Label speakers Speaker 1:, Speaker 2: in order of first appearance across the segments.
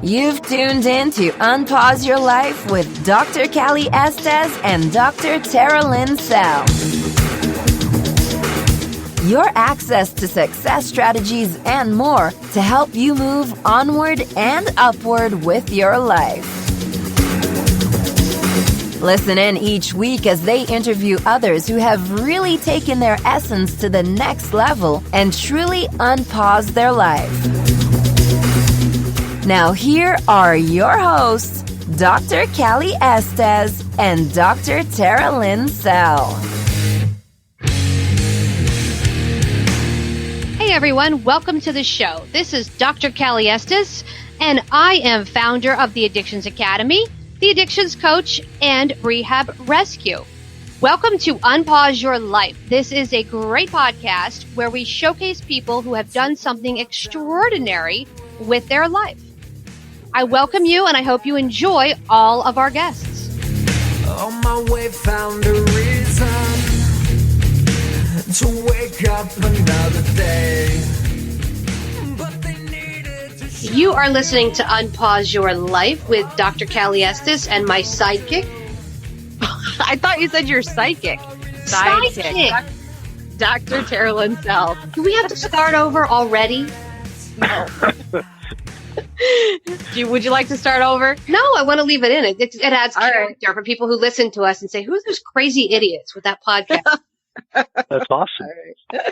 Speaker 1: You've tuned in to Unpause Your Life with Dr. Callie Estes and Dr. Tara Lynn Sell. Your access to success strategies and more to help you move onward and upward with your life. Listen in each week as they interview others who have really taken their essence to the next level and truly unpaused their life. Now here are your hosts, Dr. Callie Estes and Dr. Tara Lynn Sell.
Speaker 2: Hey everyone, welcome to the show. This is Dr. Callie Estes, and I am founder of the Addictions Academy, the Addictions Coach, and Rehab Rescue. Welcome to Unpause Your Life. This is a great podcast where we showcase people who have done something extraordinary with their life. I welcome you, and I hope you enjoy all of our guests.
Speaker 3: On my way, found a reason to wake up another day. But they needed to show.
Speaker 2: You are listening to Unpause Your Life with Dr. Callie Estes and my sidekick.
Speaker 4: I thought you said you're psychic.
Speaker 2: Sidekick.
Speaker 4: Dr. Tara Lynn Sell.
Speaker 2: Do we have to start over already?
Speaker 4: No. Would you like to start over?
Speaker 2: No, I want to leave it in. It adds
Speaker 4: All
Speaker 2: character for people who listen to us and say, who's those crazy idiots with that podcast?
Speaker 5: That's awesome.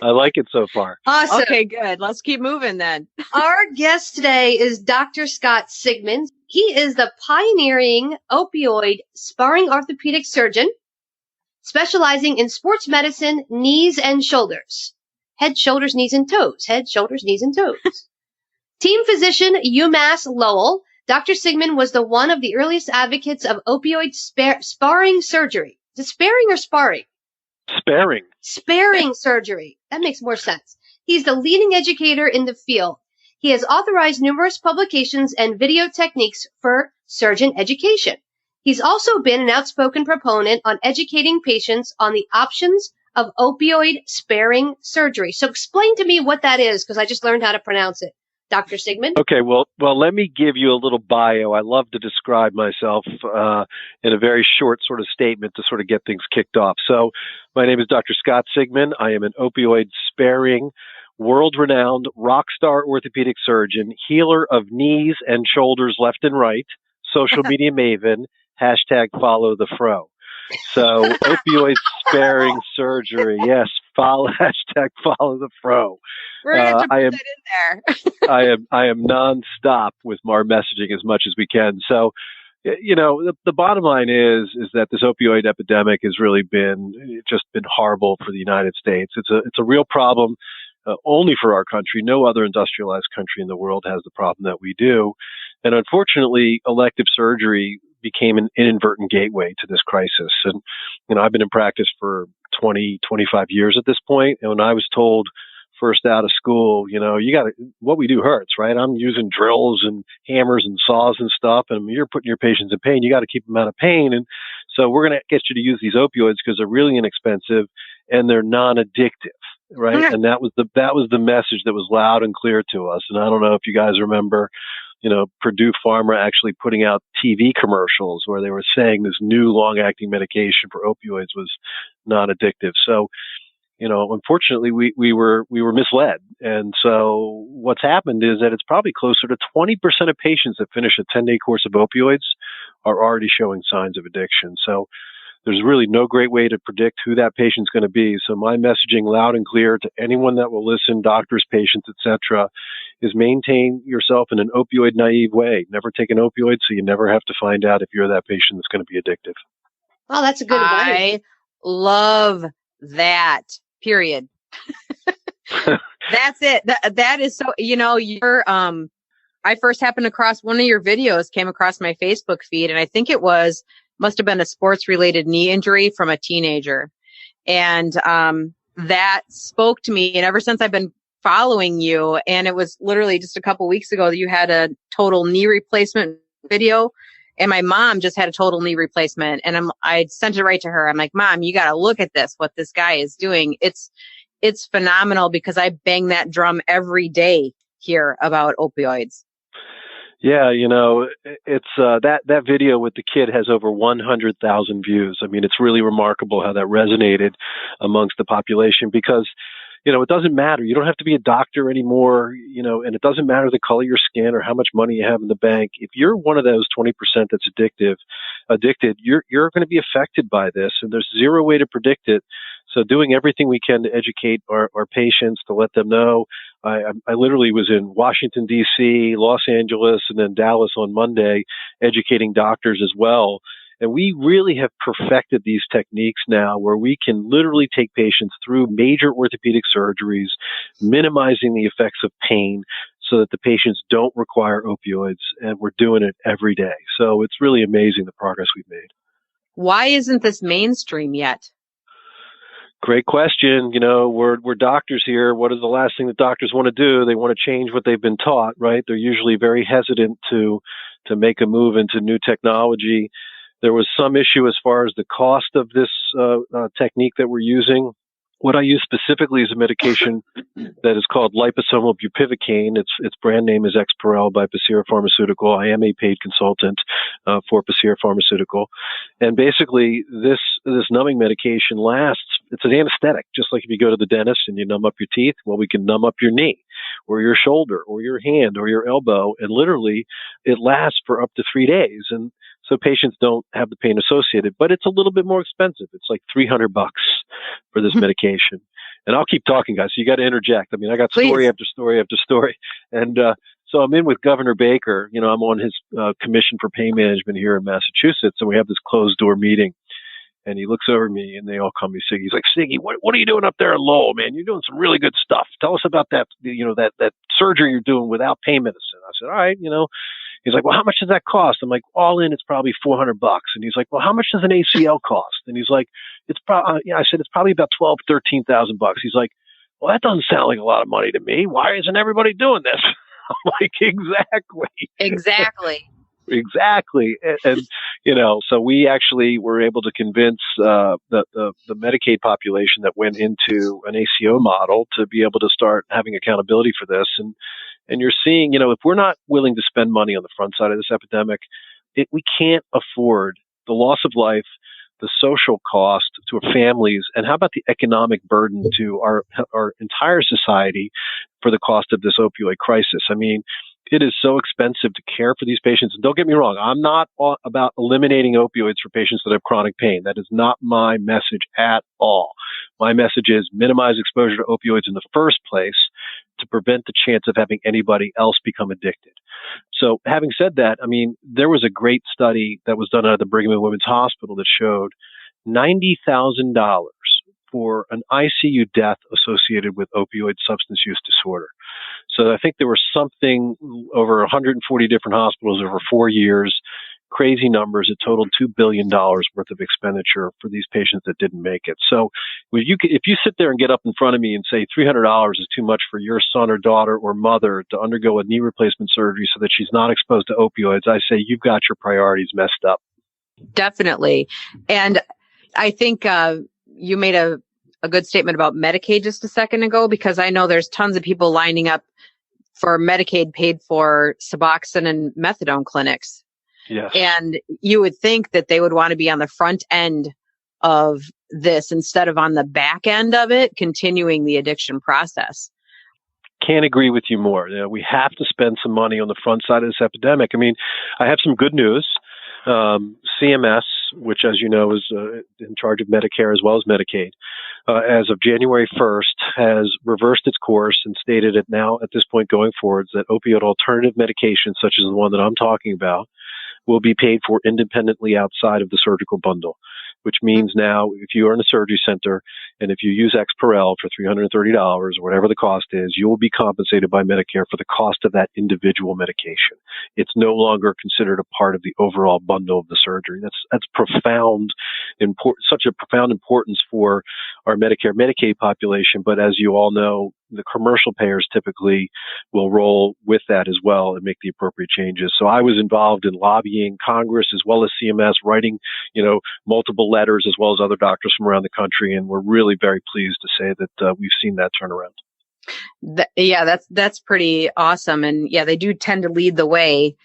Speaker 5: I like it so far.
Speaker 2: Awesome.
Speaker 4: Okay, good. Let's keep moving then.
Speaker 2: Our guest today is Dr. Scott Sigman. He is the pioneering opioid sparing orthopedic surgeon, specializing in sports medicine, knees and shoulders. Head, shoulders, knees, and toes. Head, shoulders, knees, and toes. Team physician, UMass Lowell, Dr. Sigman was one of the earliest advocates of opioid sparing surgery. Is it sparing or sparring?
Speaker 5: Sparing.
Speaker 2: Sparing surgery. That makes more sense. He's the leading educator in the field. He has authorized numerous publications and video techniques for surgeon education. He's also been an outspoken proponent on educating patients on the options of opioid sparing surgery. So explain to me what that is, because I just learned how to pronounce it. Dr. Sigman?
Speaker 5: Okay, well, let me give you a little bio. I love to describe myself in a very short sort of statement to sort of get things kicked off. So my name is Dr. Scott Sigman. I am an opioid sparing, world-renowned rock star orthopedic surgeon, healer of knees and shoulders left and right, social media maven, hashtag follow the fro. So opioid sparing surgery. Yes, hashtag follow the fro.
Speaker 4: We're going to have to put that in
Speaker 5: there. I am nonstop with our messaging as much as we can. So, you know, the bottom line is that this opioid epidemic has really been horrible for the United States. It's a real problem only for our country. No other industrialized country in the world has the problem that we do. And unfortunately, elective surgery became an inadvertent gateway to this crisis. And, you know, I've been in practice for 20, 25 years at this point. And when I was told first out of school, you know, what we do hurts, right? I'm using drills and hammers and saws and stuff. And you're putting your patients in pain. You got to keep them out of pain. And so we're going to get you to use these opioids because they're really inexpensive and they're non-addictive. Right.
Speaker 4: Okay.
Speaker 5: And that was the message that was loud and clear to us. And I don't know if you guys remember, you know, Purdue Pharma actually putting out TV commercials where they were saying this new long-acting medication for opioids was non-addictive. So, you know, unfortunately, we were misled. And so what's happened is that it's probably closer to 20% of patients that finish a 10-day course of opioids are already showing signs of addiction. So there's really no great way to predict who that patient's going to be. So my messaging loud and clear to anyone that will listen, doctors, patients, etc., is maintain yourself in an opioid naive way. Never take an opioid so you never have to find out if you're that patient that's going to be addictive.
Speaker 2: Oh, that's a good advice.
Speaker 4: I love that. Period. That's it. That is so, you know, I first happened across one of your videos, came across my Facebook feed, and I think must have been a sports related knee injury from a teenager. And, that spoke to me. And ever since I've been following you, and it was literally just a couple weeks ago that you had a total knee replacement video. And my mom just had a total knee replacement, and I sent it right to her. I'm like, Mom, you got to look at this, what this guy is doing. It's phenomenal because I bang that drum every day here about opioids.
Speaker 5: Yeah, it's that video with the kid has over 100,000 views. I mean, it's really remarkable how that resonated amongst the population because, it doesn't matter. You don't have to be a doctor anymore, and it doesn't matter the color of your skin or how much money you have in the bank. If you're one of those 20% that's addicted, you're going to be affected by this, and there's zero way to predict it. So doing everything we can to educate our patients, to let them know. I literally was in Washington, D.C., Los Angeles, and then Dallas on Monday, educating doctors as well. And we really have perfected these techniques now where we can literally take patients through major orthopedic surgeries, minimizing the effects of pain so that the patients don't require opioids. And we're doing it every day. So it's really amazing the progress we've made.
Speaker 4: Why isn't this mainstream yet?
Speaker 5: Great question. We're doctors here. What is the last thing that doctors want to do? They want to change what they've been taught, right? They're usually very hesitant to make a move into new technology. There was some issue as far as the cost of this technique that we're using. What I use specifically is a medication that is called liposomal bupivacaine. Its brand name is Exparel by Pacira Pharmaceutical. I am a paid consultant for Pacira Pharmaceutical. And basically, this numbing medication lasts. It's an anesthetic, just like if you go to the dentist and you numb up your teeth. Well, we can numb up your knee or your shoulder or your hand or your elbow. And literally, it lasts for up to 3 days. And so patients don't have the pain associated, but it's a little bit more expensive. It's like $300 for this medication. And I'll keep talking, guys. So you got to interject. I mean, I got story after story after story. And so I'm in with Governor Baker. I'm on his commission for pain management here in Massachusetts, and we have this closed door meeting. And he looks over at me, and they all call me Siggy. He's like, Siggy, what are you doing up there in Lowell, man? You're doing some really good stuff. Tell us about that, that surgery you're doing without pain medicine. I said, all right, He's like, well, how much does that cost? I'm like, all in, it's probably $400. And he's like, well, how much does an ACL cost? And he's like, I said, it's probably about $13,000. He's like, well, that doesn't sound like a lot of money to me. Why isn't everybody doing this? I'm like, exactly. Exactly. And so we actually were able to convince the Medicaid population that went into an ACO model to be able to start having accountability for this. And you're seeing, if we're not willing to spend money on the front side of this epidemic, we can't afford the loss of life, the social cost to our families, and how about the economic burden to our entire society for the cost of this opioid crisis? I mean, it is so expensive to care for these patients. And don't get me wrong, I'm not about eliminating opioids for patients that have chronic pain. That is not my message at all. My message is minimize exposure to opioids in the first place to prevent the chance of having anybody else become addicted. So having said that, I mean, there was a great study that was done out of the Brigham and Women's Hospital that showed $90,000 for an ICU death associated with opioid substance use disorder. So I think there were something over 140 different hospitals over 4 years, crazy numbers. It totaled $2 billion worth of expenditure for these patients that didn't make it. So if you sit there and get up in front of me and say $300 is too much for your son or daughter or mother to undergo a knee replacement surgery so that she's not exposed to opioids, I say you've got your priorities messed up.
Speaker 4: Definitely. And I think you made a good statement about Medicaid just a second ago, because I know there's tons of people lining up for Medicaid paid for Suboxone and methadone clinics.
Speaker 5: Yes.
Speaker 4: And you would think that they would want to be on the front end of this instead of on the back end of it, continuing the addiction process.
Speaker 5: Can't agree with you more. We have to spend some money on the front side of this epidemic. I mean, I have some good news. CMS, which, as you know, is in charge of Medicare as well as Medicaid, as of January 1st, has reversed its course and stated it now at this point going forwards that opioid alternative medications, such as the one that I'm talking about, will be paid for independently outside of the surgical bundle, which means now if you are in a surgery center and if you use Exparel for $330 or whatever the cost is, you will be compensated by Medicare for the cost of that individual medication. It's no longer considered a part of the overall bundle of the surgery. That's profound, such a profound importance for our Medicare, Medicaid population. But as you all know, the commercial payers typically will roll with that as well and make the appropriate changes. So I was involved in lobbying Congress as well as CMS, writing, multiple letters as well as other doctors from around the country. And we're really very pleased to say that we've seen that turnaround.
Speaker 4: That's pretty awesome. And yeah, they do tend to lead the way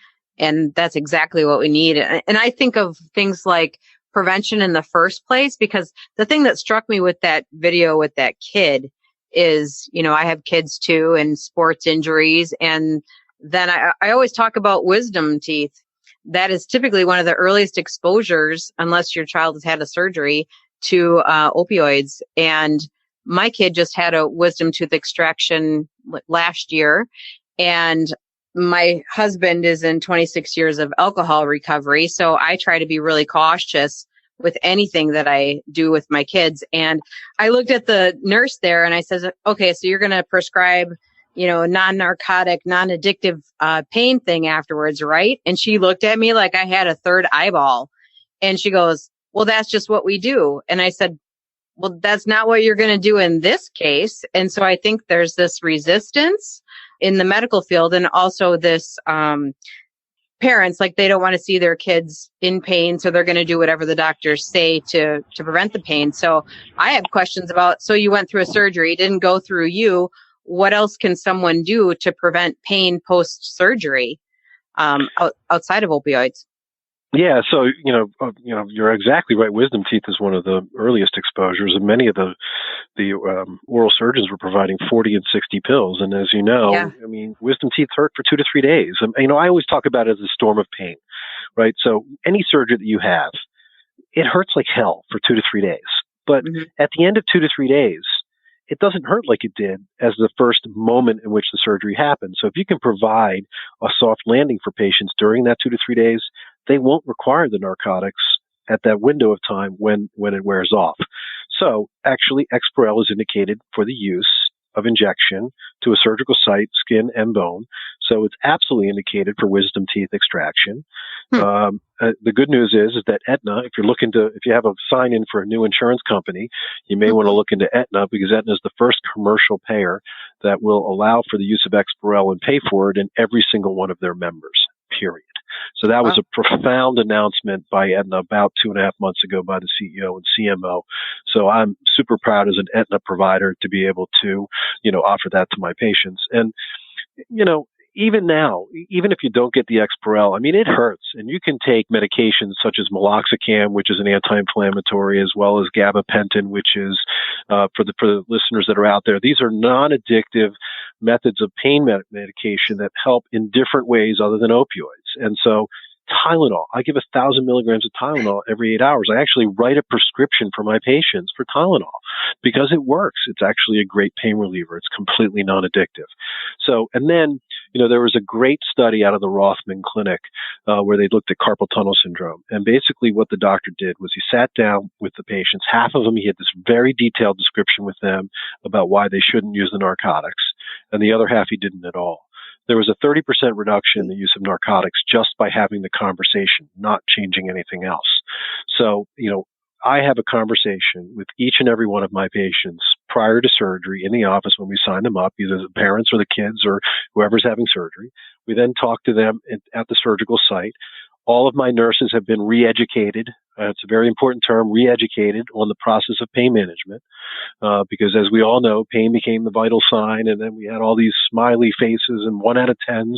Speaker 4: And that's exactly what we need. And I think of things like prevention in the first place, because the thing that struck me with that video with that kid is, I have kids too, and sports injuries. And then I always talk about wisdom teeth. That is typically one of the earliest exposures, unless your child has had a surgery, to opioids. And my kid just had a wisdom tooth extraction last year. And my husband is in 26 years of alcohol recovery. So I try to be really cautious with anything that I do with my kids. And I looked at the nurse there and I said, okay, so you're going to prescribe, non-narcotic, non-addictive pain thing afterwards, right? And she looked at me like I had a third eyeball. And she goes, well, that's just what we do. And I said, well, that's not what you're going to do in this case. And so I think there's this resistance in the medical field, and also this parents, like, they don't want to see their kids in pain, so they're going to do whatever the doctors say to prevent the pain. So I have questions about, so you went through a surgery, didn't go through you. What else can someone do to prevent pain post-surgery outside of opioids?
Speaker 5: Yeah, so you're exactly right. Wisdom teeth is one of the earliest exposures, and many of the oral surgeons were providing 40 and 60 pills. And as you know,
Speaker 4: Yeah.
Speaker 5: I mean, wisdom teeth hurt for 2 to 3 days. And, I always talk about it as a storm of pain, right? So any surgery that you have, it hurts like hell for 2 to 3 days. But at the end of 2 to 3 days, it doesn't hurt like it did as the first moment in which the surgery happened. So if you can provide a soft landing for patients during that 2 to 3 days, they won't require the narcotics at that window of time when it wears off. So actually, Exparel is indicated for the use of injection to a surgical site, skin and bone. So it's absolutely indicated for wisdom teeth extraction. The good news is that Aetna, if you have a sign in for a new insurance company, you may want to look into Aetna, because Aetna is the first commercial payer that will allow for the use of Exparel and pay for it in every single one of their members, period. So that was a profound announcement by Aetna about 2.5 months ago by the CEO and CMO. So I'm super proud as an Aetna provider to be able to, offer that to my patients. And, even now, even if you don't get the Exparel, I mean, it hurts. And you can take medications such as meloxicam, which is an anti-inflammatory, as well as gabapentin, which is, for the listeners that are out there, these are non-addictive methods of pain medication that help in different ways other than opioids. And so Tylenol, I give 1,000 milligrams of Tylenol every 8 hours. I actually write a prescription for my patients for Tylenol because it works. It's actually a great pain reliever. It's completely non-addictive. So, and then, there was a great study out of the Rothman Clinic where they looked at carpal tunnel syndrome. And basically what the doctor did was he sat down with the patients. Half of them, he had this very detailed description with them about why they shouldn't use the narcotics. And the other half, he didn't at all. There was a 30% reduction in the use of narcotics just by having the conversation, not changing anything else. So, I have a conversation with each and every one of my patients prior to surgery in the office when we sign them up, either the parents or the kids or whoever's having surgery. We then talk to them at the surgical site. All of my nurses have been re-educated. It's a very important term, re-educated on the process of pain management, because as we all know, pain became the vital sign, and then we had all these smiley faces and 1 out of 10s,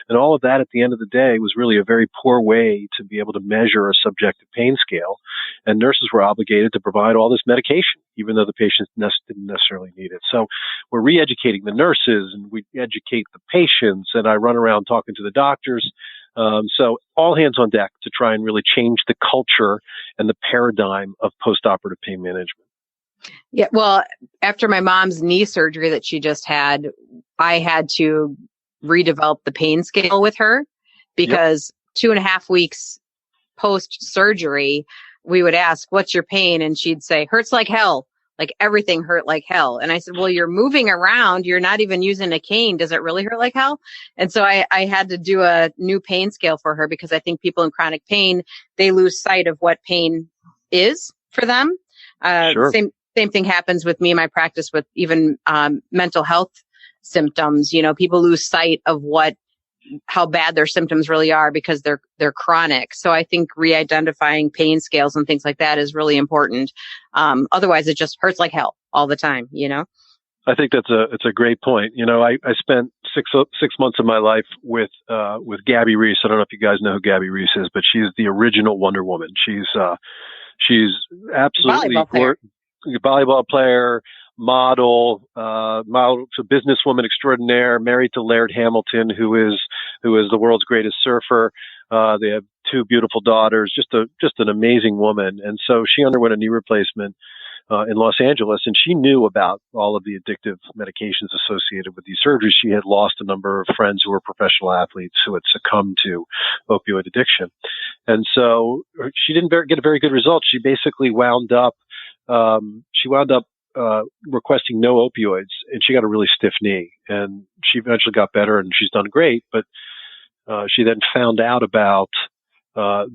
Speaker 5: and all of that at the end of the day was really a very poor way to be able to measure a subjective pain scale, and nurses were obligated to provide all this medication, even though the patients didn't necessarily need it. So we're re-educating the nurses, and we educate the patients, and I run around talking to the doctors. So all hands on deck to try and really change the culture and the paradigm of postoperative pain management.
Speaker 4: Yeah. Well, after my mom's knee surgery that she just had, I had to redevelop the pain scale with her because 2.5 weeks post surgery, we would ask, what's your pain? And she'd say, hurts like hell. Like everything hurt like hell. And I said, well, you're moving around. You're not even using a cane. Does it really hurt like hell? And so I had to do a new pain scale for her because I think people in chronic pain, they lose sight of what pain is for them.
Speaker 5: Sure.
Speaker 4: Same thing happens with me in my practice with even mental health symptoms. People lose sight of how bad their symptoms really are because they're chronic. So I think re-identifying pain scales and things like that is really important. Otherwise it just hurts like hell all the time,
Speaker 5: I think it's a great point. You know, I spent six months of my life with Gabby Reese. I don't know if you guys know who Gabby Reese is, but she's the original Wonder Woman. She's absolutely volleyball player, model, so businesswoman extraordinaire, married to Laird Hamilton, who is the world's greatest surfer. They have two beautiful daughters, just an amazing woman. And so she underwent a knee replacement in Los Angeles, and she knew about all of the addictive medications associated with these surgeries. She had lost a number of friends who were professional athletes who had succumbed to opioid addiction. And so she didn't get a very good result. She basically wound up requesting no opioids, and she got a really stiff knee, and she eventually got better, and she's done great. But she then found out about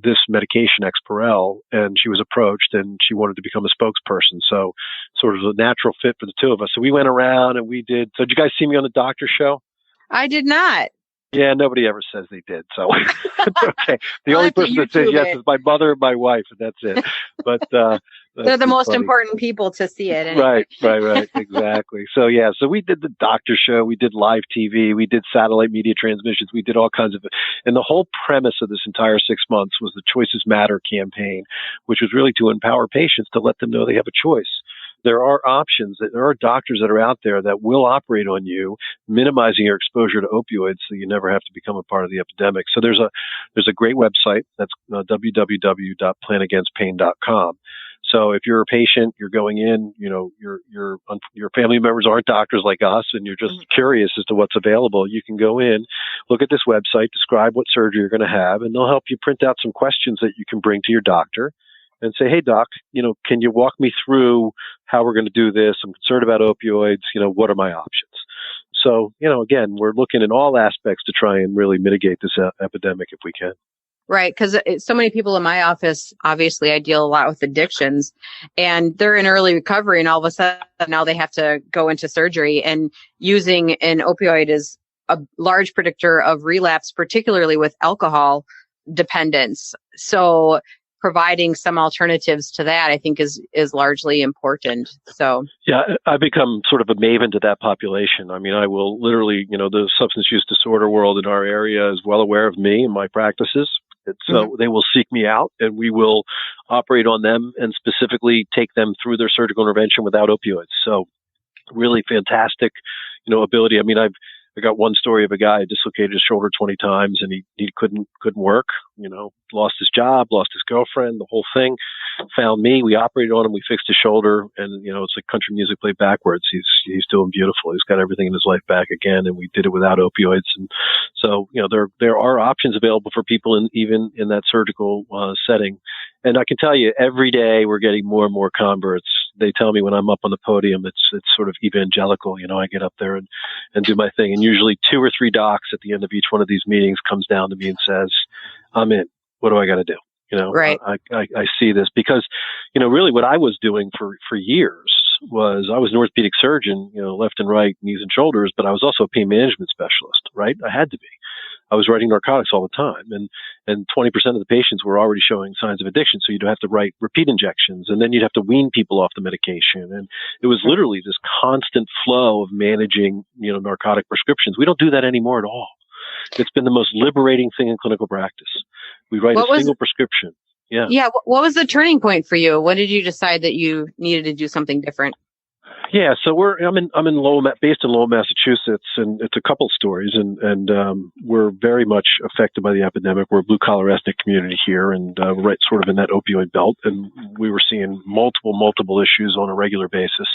Speaker 5: this medication, Exparel, and she was approached, and she wanted to become a spokesperson. So sort of a natural fit for the two of us. So we went around and we did. So did you guys see me on the doctor show?
Speaker 4: I did not.
Speaker 5: Yeah, nobody ever says they did. So it's okay. The only person that says yes is my mother and my wife, and that's it. But
Speaker 4: they're the most important people to see it. Anyway.
Speaker 5: Right. Exactly. So yeah, so we did the doctor show, we did live TV, we did satellite media transmissions, we did all kinds of it. And the whole premise of this entire 6 months was the Choices Matter campaign, which was really to empower patients, to let them know they have a choice. There are options, there are doctors that are out there that will operate on you, minimizing your exposure to opioids so you never have to become a part of the epidemic. So there's a great website. That's www.planagainstpain.com. So if you're a patient, you're going in, you know, your family members aren't doctors like us, and you're just curious as to what's available, you can go in, look at this website, describe what surgery you're going to have, and they'll help you print out some questions that you can bring to your doctor and say, hey, doc, you know, can you walk me through how we're going to do this? I'm concerned about opioids. You know, what are my options? So, you know, again, we're looking in all aspects to try and really mitigate this epidemic if we can.
Speaker 4: Right. Because so many people in my office, obviously, I deal a lot with addictions, and they're in early recovery, and all of a sudden now they have to go into surgery, and using an opioid is a large predictor of relapse, particularly with alcohol dependence. So providing some alternatives to that, I think, is largely important. So
Speaker 5: yeah, I've become sort of a maven to that population. I mean, I will literally, you know, the substance use disorder world in our area is well aware of me and my practices. So they will seek me out, and we will operate on them and specifically take them through their surgical intervention without opioids. So really fantastic, you know, ability. I mean, I got one story of a guy who dislocated his shoulder 20 times, and he couldn't work, you know, lost his job, lost his girlfriend, the whole thing. Found me, we operated on him, we fixed his shoulder, and, you know, it's like country music played backwards. He's doing beautiful. He's got everything in his life back again, and we did it without opioids. And so, you know, there are options available for people even in that surgical setting. And I can tell you, every day we're getting more and more converts. They tell me when I'm up on the podium, it's sort of evangelical. You know, I get up there and do my thing. And usually 2 or 3 docs at the end of each one of these meetings comes down to me and says, I'm in. What do I got to do? You know,
Speaker 4: right.
Speaker 5: I see this because, you know, really what I was doing for years was I was an orthopedic surgeon, you know, left and right, knees and shoulders, but I was also a pain management specialist, right? I had to be. I was writing narcotics all the time, and 20% of the patients were already showing signs of addiction. So you'd have to write repeat injections, and then you'd have to wean people off the medication. And it was literally this constant flow of managing, you know, narcotic prescriptions. We don't do that anymore at all. It's been the most liberating thing in clinical practice. We write a single prescription. Yeah.
Speaker 4: Yeah. What was the turning point for you? When did you decide that you needed to do something different?
Speaker 5: Yeah, so I'm in Lowell, based in Lowell, Massachusetts, and it's a couple stories, and we're very much affected by the epidemic. We're a blue-collar ethnic community here, and we're right sort of in that opioid belt, and we were seeing multiple issues on a regular basis.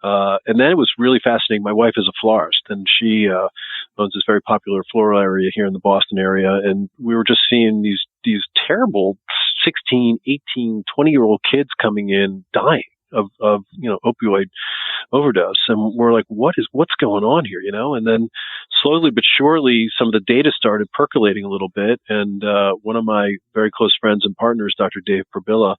Speaker 5: And then it was really fascinating. My wife is a florist, and she owns this very popular floral area here in the Boston area, and we were just seeing these terrible 16, 18, 20-year-old kids coming in dying of you know, opioid overdose. And we're like, what's going on here, you know? And then slowly but surely some of the data started percolating a little bit. And one of my very close friends and partners, Dr. Dave Probilla,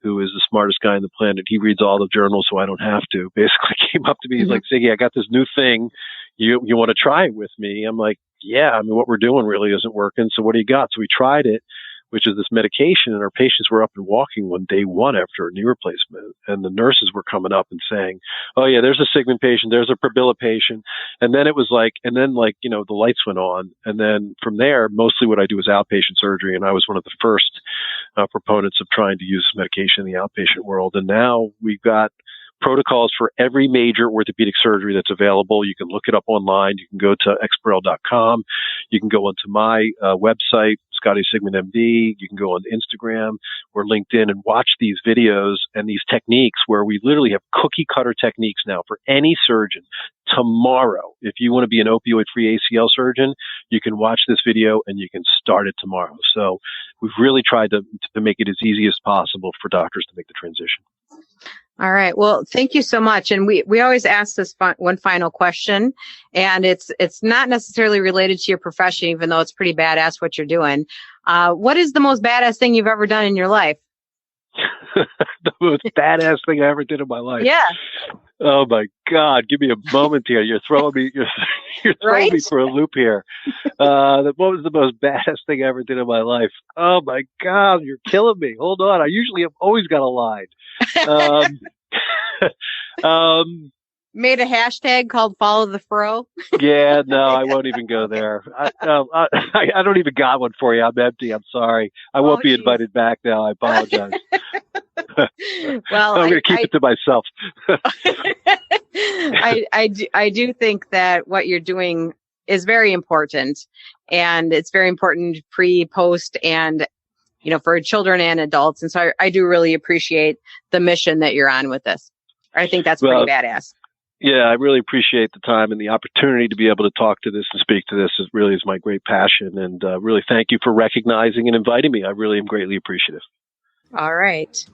Speaker 5: who is the smartest guy on the planet, he reads all the journals so I don't have to, basically came up to me. He's like, Ziggy, I got this new thing. You want to try it with me? I'm like, yeah, I mean, what we're doing really isn't working. So what do you got? So we tried it. which is this medication, and our patients were up and walking on day one after a knee replacement, and the nurses were coming up and saying, "Oh yeah, there's a Sigman patient, there's a Probilla patient," and then it was like, the lights went on, and then from there, mostly what I do is outpatient surgery, and I was one of the first proponents of trying to use this medication in the outpatient world, and now we've got protocols for every major orthopedic surgery that's available. You can look it up online. You can go to exparel.com. You can go onto my website, Scotty Sigman MD. You can go on Instagram or LinkedIn and watch these videos and these techniques where we literally have cookie cutter techniques now for any surgeon. Tomorrow, if you want to be an opioid-free ACL surgeon, you can watch this video and you can start it tomorrow. So we've really tried to make it as easy as possible for doctors to make the transition.
Speaker 4: All right. Well, thank you so much. And we always ask this one final question, and it's not necessarily related to your profession, even though it's pretty badass what you're doing. What is the most badass thing you've ever done in your life?
Speaker 5: The most badass thing I ever did in my life.
Speaker 4: Yeah.
Speaker 5: Oh my God. Give me a moment here. You're throwing me
Speaker 4: Right?
Speaker 5: me for a loop here. What was the most badass thing I ever did in my life? Oh my God. You're killing me. Hold on. I usually have always got a line.
Speaker 4: Made a hashtag called Follow the Fro.
Speaker 5: Yeah, no, I won't even go there. I don't even got one for you. I'm empty. I'm sorry. I won't be invited back now. I apologize.
Speaker 4: Well,
Speaker 5: I'm going to keep it to myself.
Speaker 4: I do think that what you're doing is very important, and it's very important pre, post, and for children and adults. And so I do really appreciate the mission that you're on with this. I think that's pretty badass.
Speaker 5: Yeah, I really appreciate the time and the opportunity to be able to talk to this and speak to this. It really is my great passion. And really thank you for recognizing and inviting me. I really am greatly appreciative.
Speaker 4: All right.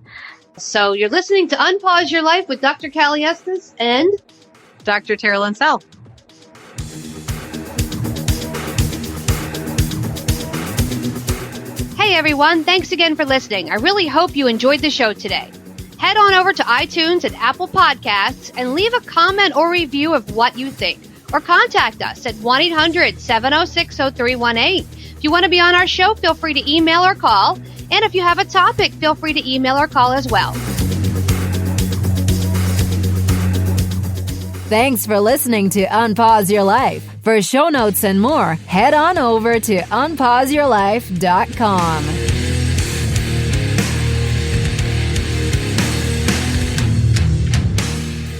Speaker 2: So you're listening to Unpause Your Life with Dr. Callie Estes and
Speaker 4: Dr. Tara Linsell.
Speaker 2: Hey everyone, thanks again for listening. I really hope you enjoyed the show today. Head on over to iTunes and Apple Podcasts and leave a comment or review of what you think. Or contact us at 1-800-706-0318. If you want to be on our show, feel free to email or call. And if you have a topic, feel free to email or call as well.
Speaker 1: Thanks for listening to Unpause Your Life. For show notes and more, head on over to unpauseyourlife.com.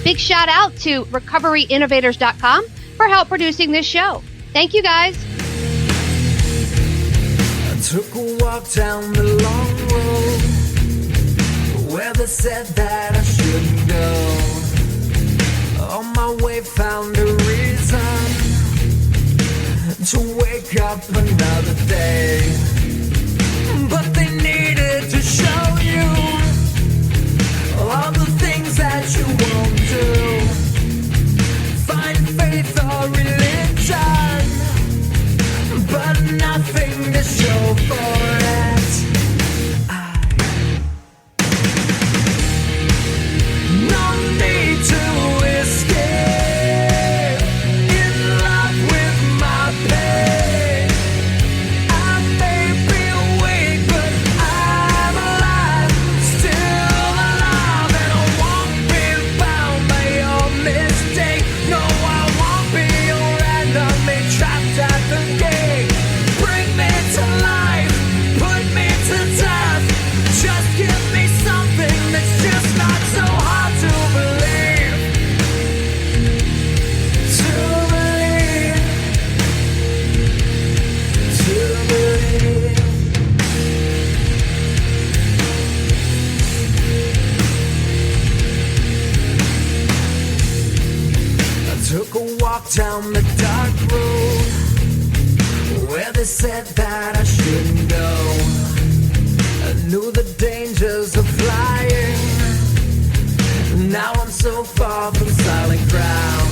Speaker 2: Big shout out to recoveryinnovators.com for help producing this show. Thank you guys.
Speaker 3: I took a walk down the long road where they said that I shouldn't go. On my way found a reason to wake up another day. But they needed to show you all the things that you won't do. Find faith or religion, but nothing to show for it. No need to escape in love with my pain. I may be awake, but I'm alive, still alive, and I won't be bound by your mistake. No, I won't be your enemy, trapped at the gate. Bring me to life, put me to death. Just give me something that's just not so hard to believe. To believe. To believe. I took a walk down the dark road where they said that I shouldn't go. I knew the dangers of flying. Now I'm so far from solid ground.